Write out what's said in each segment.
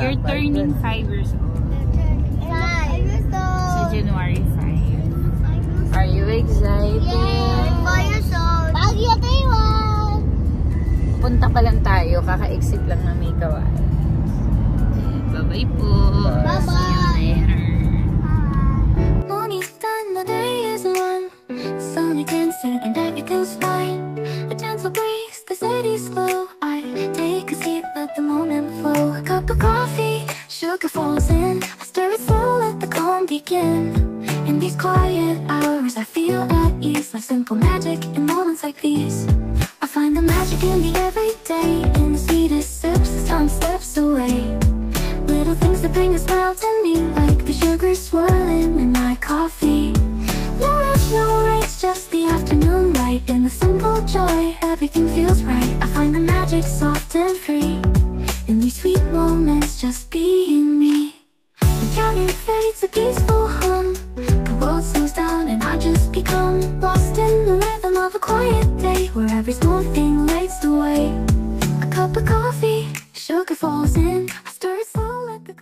You're turning 5 years old. So January 5. Are you excited? Yeah, 5 years old. Punta pa lang tayo. Kaka-exit lang ng May Kawayan. Bye-bye po. Bye-bye. See you later. The day is one, sun against it and everything's fine. A gentle breeze, the city's slow. I take a seat, let the moment flow. A cup of coffee, sugar falls in. I stir it slow, let the calm begin. In these quiet hours, I feel at ease. Like simple magic in moments like these. I find the magic in the everyday, in the sweetest sips as time slips away. Little things that bring a smile to me, like the sugar swirling in my coffee. No rush, no race, just the afternoon light. In the simple joy, everything feels right. I find the magic soft and free. In these sweet moments, just being me. The counting fades, a peaceful hum. The world slows down and I just become lost in the rhythm of a quiet day, where every small thing lights the way. A cup of coffee, sugar falls in. I stir it slow, let the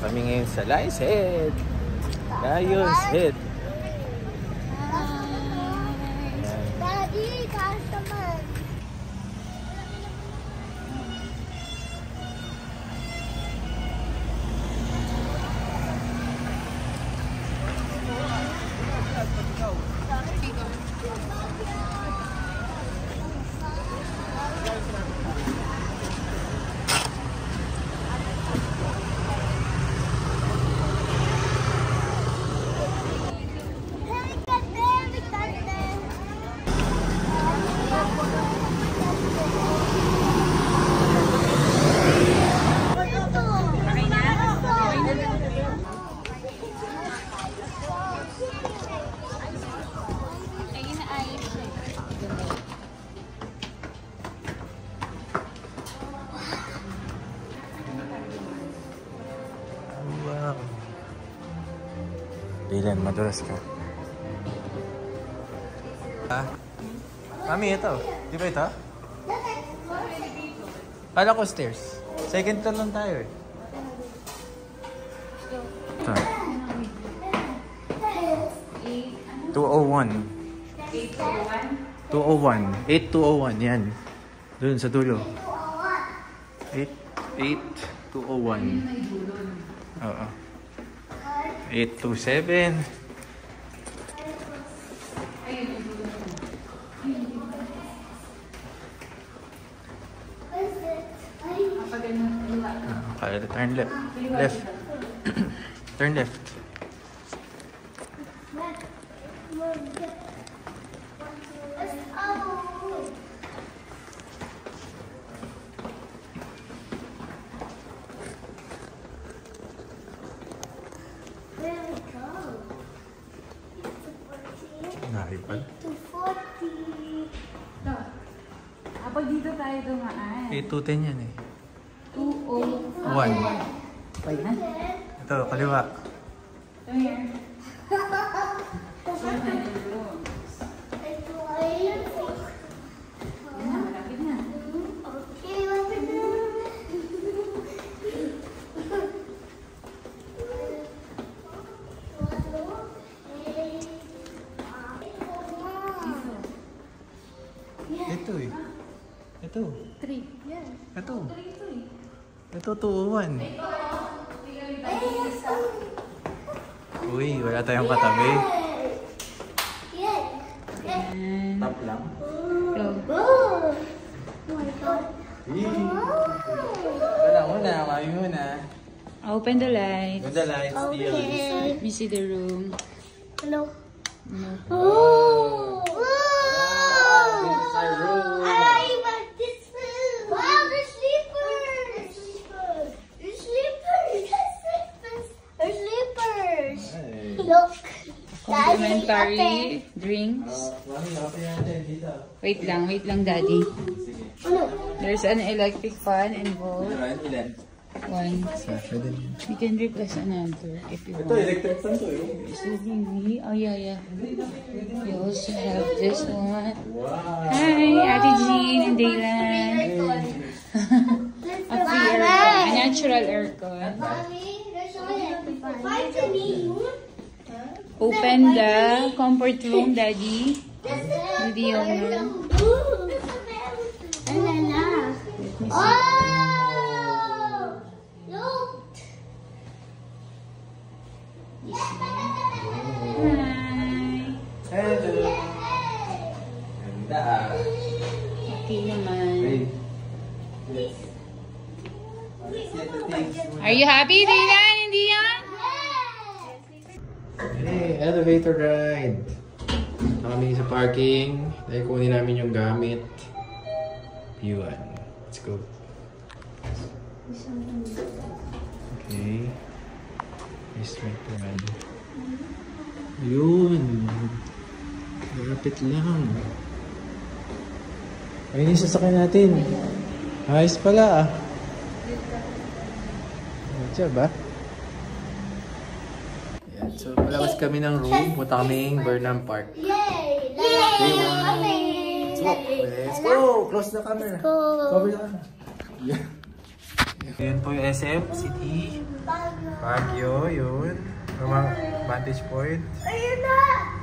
kami ngayon sa Lion's Head. Lion's Head. Daddy, customer. Dylan, madulas ka. Ah? Mami, ito. Di ba ito? Kala ko stairs. Second floor lang tayo eh. Ito. 201. 201. 8201. Yan. Doon sa dulo. 8201. Oo. 827. Turn left. Left. Turn left. There we go. Nari pala. 240. Kapag dito tayo dumaan. 8-10 yan eh. 201. 1. Pwede na. Ito, kaliwa. Ito yan. So, Ito ay... Yan na, malapit na. Okay, lapit na. Ito eh. Ito. 3. Yan. Ito. Ito, 201. Uy, wala tayong katabi. Tap lang. Go. Oh my God. Wala muna, mami muna. Open the light. Ganda lights, deal. Okay. Let me see the room. Hello. No. Oh! This is our room. I like this room. Wow, there's sleepers. There's sleepers. There's sleepers. Ay. Look. Complimentary drinks. Mami, okay natin dito. Wait lang, daddy. Sige. Ano? There's an electric fan involved. Ilan? One. Pwede din. We can replace another if you Ito, want. electric fan to eh. Is it really? Oh, yeah. We also have this one. Wow. Hi, Ate Jean and Daylan. A free aircon. A natural aircon. Mommy, there's only five to me. Open the comfort room, Daddy. Hindi yung room. Oh! Look! Hi. Hello. Ganda ah. Okay naman. Wait. Yes. Let's get the things. Are you happy, Daylan? Hindi yan? Hey, elevator ride. Kami sa parking. Dahil kunin namin yung gamit. Yun. Let's go. Okay. Basement ride. Yun. Malapit lang. Ayun yung sasakyan natin. Ayos pala ah. Diyan ba? Ayan, so malabas kami ng room. Punta kaming Burnham Park. Yay! Okay, let's walk. Let's go! Close the camera. Cover the camera. Yeah. Ayan po yung SM City. Baguio, yun. Yung mga vantage point. Ayun na!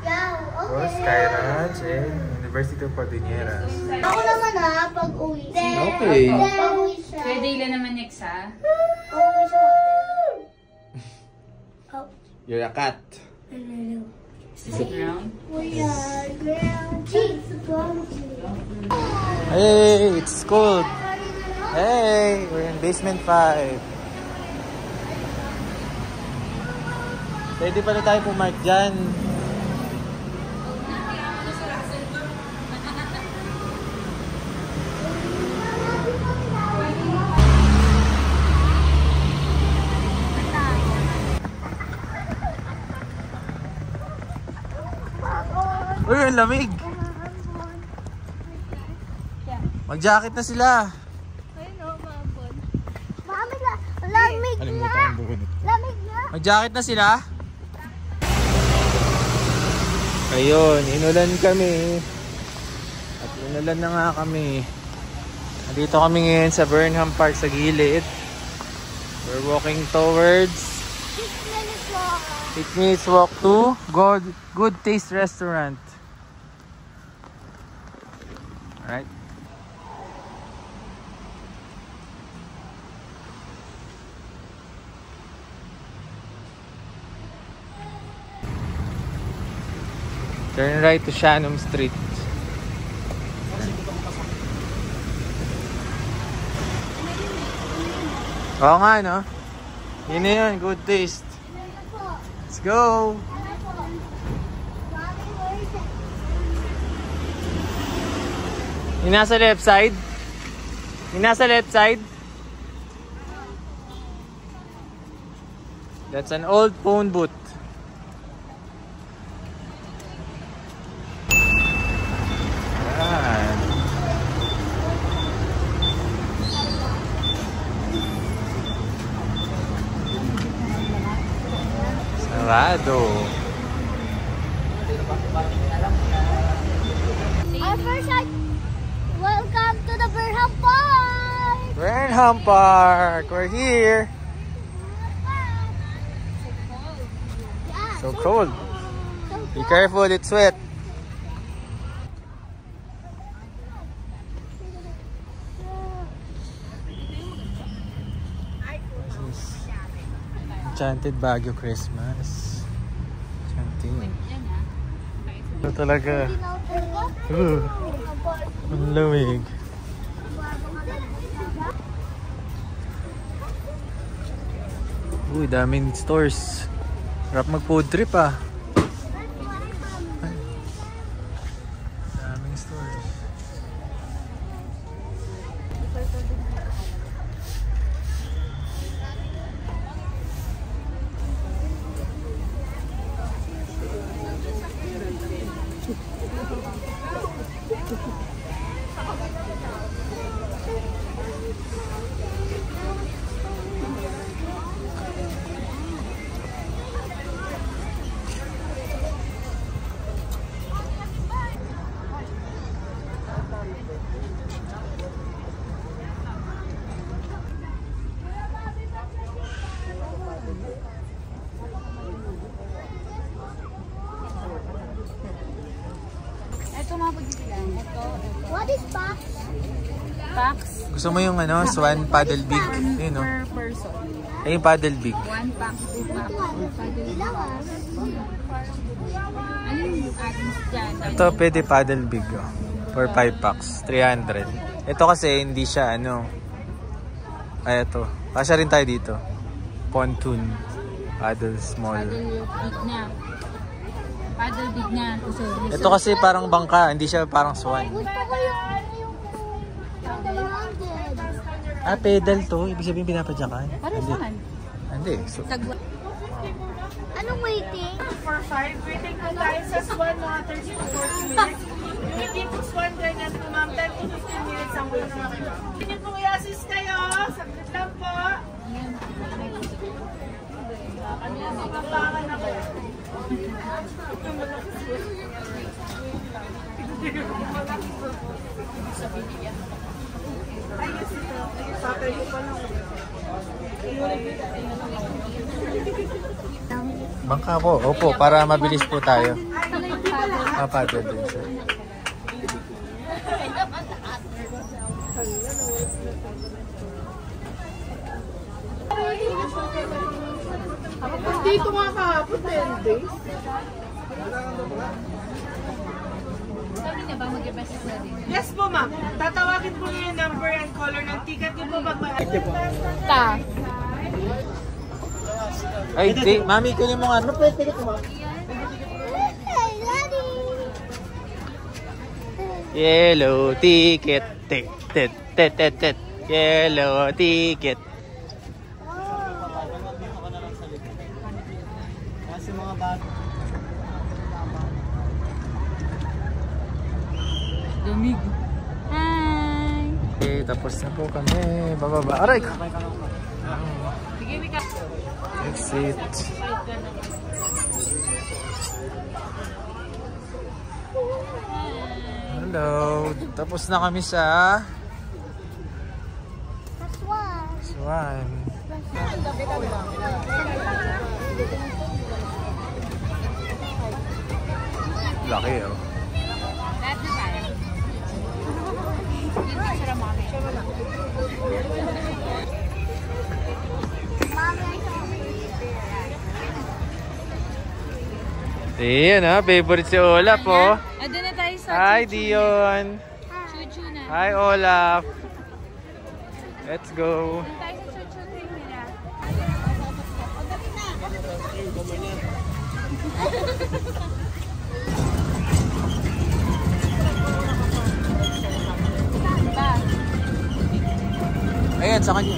Yeah, Tapos Sky Ranch and University of Cordilleras. Ako naman ha, pag-uwi. Okay. Pag-uwi siya. Kaya Daylan naman next, ha? Pag-uwi siya. Oh. You're a cat. Sit around. We are ground cheese. Hey, it's cold. Hey, we're in basement 5. Pwede pala tayo pumark dyan. Uy, ang lamig. Mag-jacket na sila. Mami, lamig na. Lamig na. Mag-jacket na sila. Ayun, inulan kami. At inulan na nga kami. Nandito kami ngayon sa Burnham Park sa gilid. We're walking towards 8 minutes walk to Good Taste Restaurant. Alright. Turn right to Shannon Street. Oo nga, no? Yun na yun, Good Taste. Let's go! Yung nasa left side? Yung nasa left side? That's an old phone booth. sarado. Our first shot. Welcome to the Burnham Park. Burnham Park! We're here! Yeah, So cold. so Be careful, it's wet. Enchanted Baguio Christmas. Enchanted. Ito talaga. Ang lamig. Uy, daming stores. Sarap mag food trip ah. Daming stores. what is box? Packs? Gusto mo yung ano, Swan Paddle Big? Yun no? Per person. Eh, yung Paddle Big. 1 pack, 2 pack. Ilawas. Ano yung items dyan? Ito, pwede Paddle Big. Oh. For 5 packs. 300. Ito kasi, hindi siya ano. Ay, ito. Kasya rin tayo dito. Pontoon. Paddle Small. Paddle big na. Paddle big na. Ito kasi parang bangka. Hindi siya parang Swan. Gusto ko yung 100. Ah, pedal to. Ibig sabihin pinapadyakan. Para saan? Hindi. So, Sagwa. Anong waiting? For 5, waiting po tayo sa Swan mga 30 to 40 minutes. Yung hindi po Swan ganyan po ma'am, 10 to 15 minutes ang waiting. Hindi po i-assist kayo, saglit lang po. Kami ang nakapangan ako. Ayos ito, patay ko pa lang. bangka po. Opo, para mabilis po tayo. Ah, paddle din siya. Dito nga kahapon, 10 days. Sabi na ba mag-request na din? Yes po ma'am, tatawagin po niyo yung number and color ng ticket niyo po pag Ta. Ay, di. Mami, kunin mo nga. Ano po? Hey, Daddy. Yellow ticket. Tit, tit, tit, tit, tit. Yellow ticket. Lumig. Hi! Okay, tapos na po kami. Bababa. Aray! Sige, Mika. Exit. Hello. Tapos na kami sa That's one. Swan. Laki oh. Lahat na tayo. Hindi siya ramami. Ayan ha, favorite si Olaf oh. Doon na tayo sa Hi Dion. Chuchu na. Hi Olaf. Let's go. Doon tayo sa Chuchu Cream nila. Ayan, sa kanya.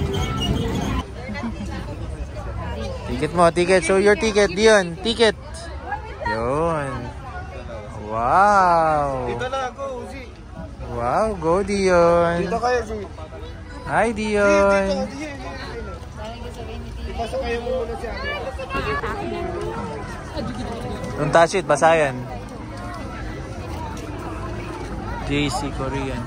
Ticket mo, ticket. Show your ticket, Dion. Ticket. Yun. Wow. Dito na, go, Uzi. Wow, go Dion. Dito kayo, Uzi. Hi Dion. Dito, Uzi. Ipasok kayo mo muna siya. Don't touch it, basa yan. JC Korean.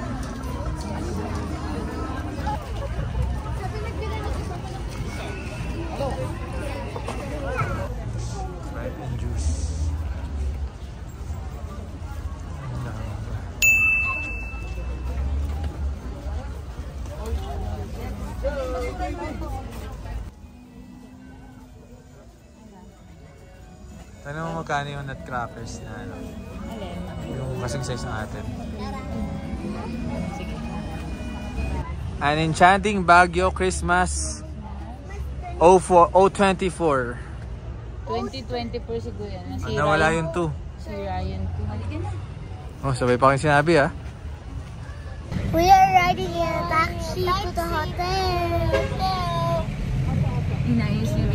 Sprite and juice. Tanong mo magkano yung nutcrackers na ano? Yung kasing size ng atin. An Enchanting Baguio Christmas 024. 2024 siguro yan. Si Nawala Ryan- yung 2. Si Ryan 2. Halika na. Oh, sabay pa kayo sinabi ah. We are riding in a taxi to the hotel. Inayos niyo